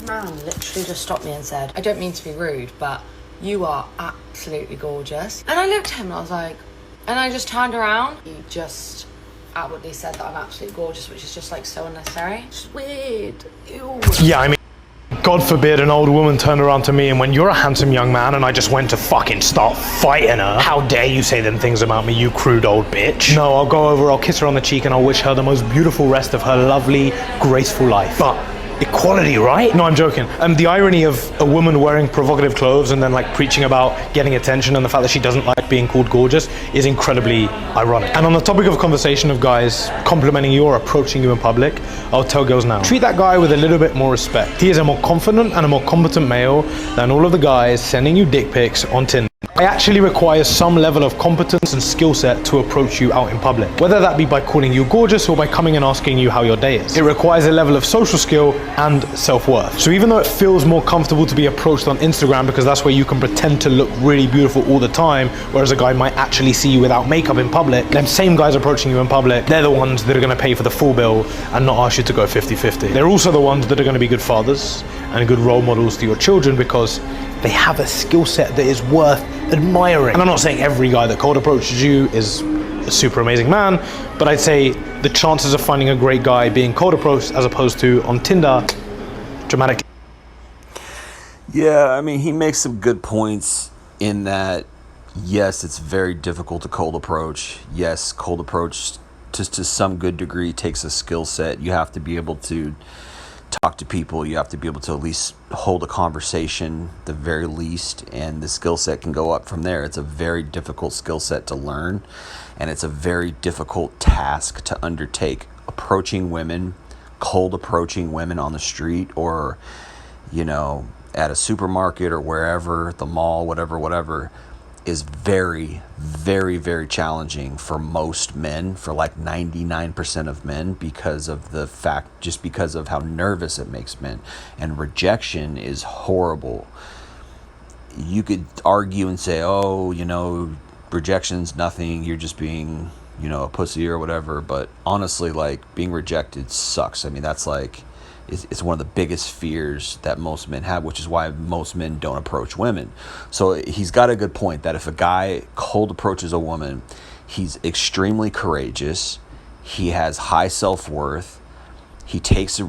man literally just stopped me and said, I don't mean to be rude, but you are absolutely gorgeous. And I looked at him and I was like, and I just turned around. He just outwardly said that I'm absolutely gorgeous, which is just like so unnecessary. It's weird. Ew. Yeah, I mean, God forbid an old woman turned around to me and went, you're a handsome young man, and I just went to fucking start fighting her. How dare you say them things about me, you crude old bitch. No, I'll go over, I'll kiss her on the cheek, and I'll wish her the most beautiful rest of her lovely, graceful life. But equality, right? No, I'm joking. The irony of a woman wearing provocative clothes and then like preaching about getting attention and the fact that she doesn't like being called gorgeous is incredibly ironic. And on the topic of conversation of guys complimenting you or approaching you in public, I'll tell girls now, treat that guy with a little bit more respect. He is a more confident and a more competent male than all of the guys sending you dick pics on Tinder. It actually requires some level of competence and skill set to approach you out in public, whether that be by calling you gorgeous or by coming and asking you how your day is. It requires a level of social skill and self-worth. So even though it feels more comfortable to be approached on Instagram because that's where you can pretend to look really beautiful all the time, whereas a guy might actually see you without makeup in public, them same guys approaching you in public, they're the ones that are going to pay for the full bill and not ask you to go 50-50. They're also the ones that are going to be good fathers and good role models to your children because they have a skill set that is worth admiring. And I'm not saying every guy that cold approaches you is a super amazing man, but I'd say the chances of finding a great guy being cold approached as opposed to on Tinder, dramatically. Yeah, I mean, he makes some good points in that, yes, it's very difficult to cold approach. Yes, cold approach to some good degree takes a skill set. You have to be able to talk to people. You have to be able to at least hold a conversation, the very least, and the skill set can go up from there. It's a very difficult skill set to learn, and it's a very difficult task to undertake. Approaching women, cold approaching women on the street or, you know, at a supermarket or wherever, the mall, whatever, is very, very, very challenging for most men, for like 99% of men, because of the fact, just because of how nervous it makes men. And rejection is horrible. You could argue and say, oh, you know, rejection's nothing, you're just being, you know, a pussy or whatever. But honestly, like, being rejected sucks. I mean, that's like, it's one of the biggest fears that most men have, which is why most men don't approach women. So he's got a good point that if a guy cold approaches a woman, he's extremely courageous. He has high self-worth. He's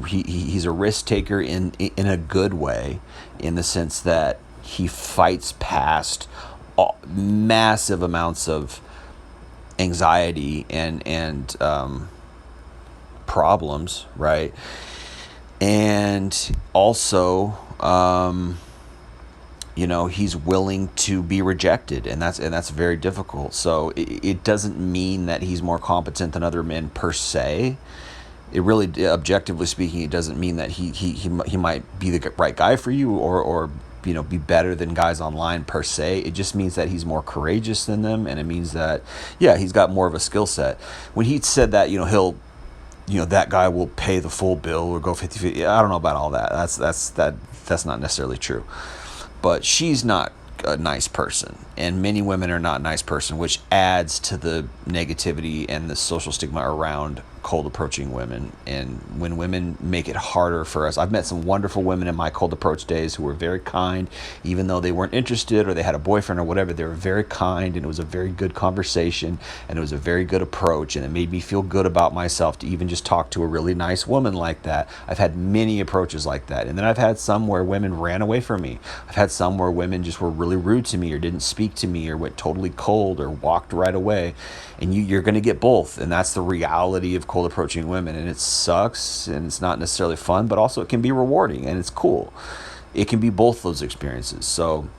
a risk taker in a good way, in the sense that he fights past massive amounts of anxiety and problems, right? And also, you know, he's willing to be rejected, and that's very difficult. So it doesn't mean that he's more competent than other men per se. It really, objectively speaking, it doesn't mean that he might be the right guy for you or you know, be better than guys online per se. It just means that he's more courageous than them, and it means that, yeah, he's got more of a skill set. When he said that, you know, that guy will pay the full bill or go 50-50. I don't know about all that. That's not necessarily true. But she's not a nice person, and many women are not a nice person, which adds to the negativity and the social stigma around cold approaching women. And when women make it harder for us, I've met some wonderful women in my cold approach days who were very kind, even though they weren't interested or they had a boyfriend or whatever. They were very kind, and it was a very good conversation, and it was a very good approach, and it made me feel good about myself to even just talk to a really nice woman like that. I've had many approaches like that. And then I've had some where women ran away from me. I've had some where women just were really rude to me or didn't speak to me or went totally cold or walked right away. And you're going to get both, and that's the reality of cold approaching women. And it sucks, and it's not necessarily fun, but also it can be rewarding, and it's cool. It can be both those experiences. So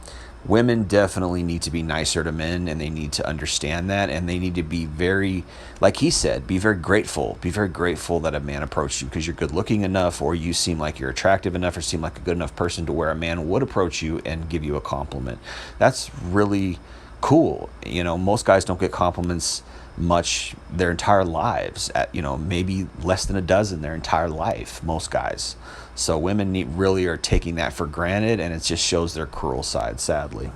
women definitely need to be nicer to men, and they need to understand that, and they need to be very, like he said, be very grateful. Be very grateful that a man approached you because you're good looking enough, or you seem like you're attractive enough, or seem like a good enough person to where a man would approach you and give you a compliment. That's really cool. You know, most guys don't get compliments much their entire lives, at, you know, maybe less than a dozen their entire life, most guys. So women really are taking that for granted, and it just shows their cruel side, sadly.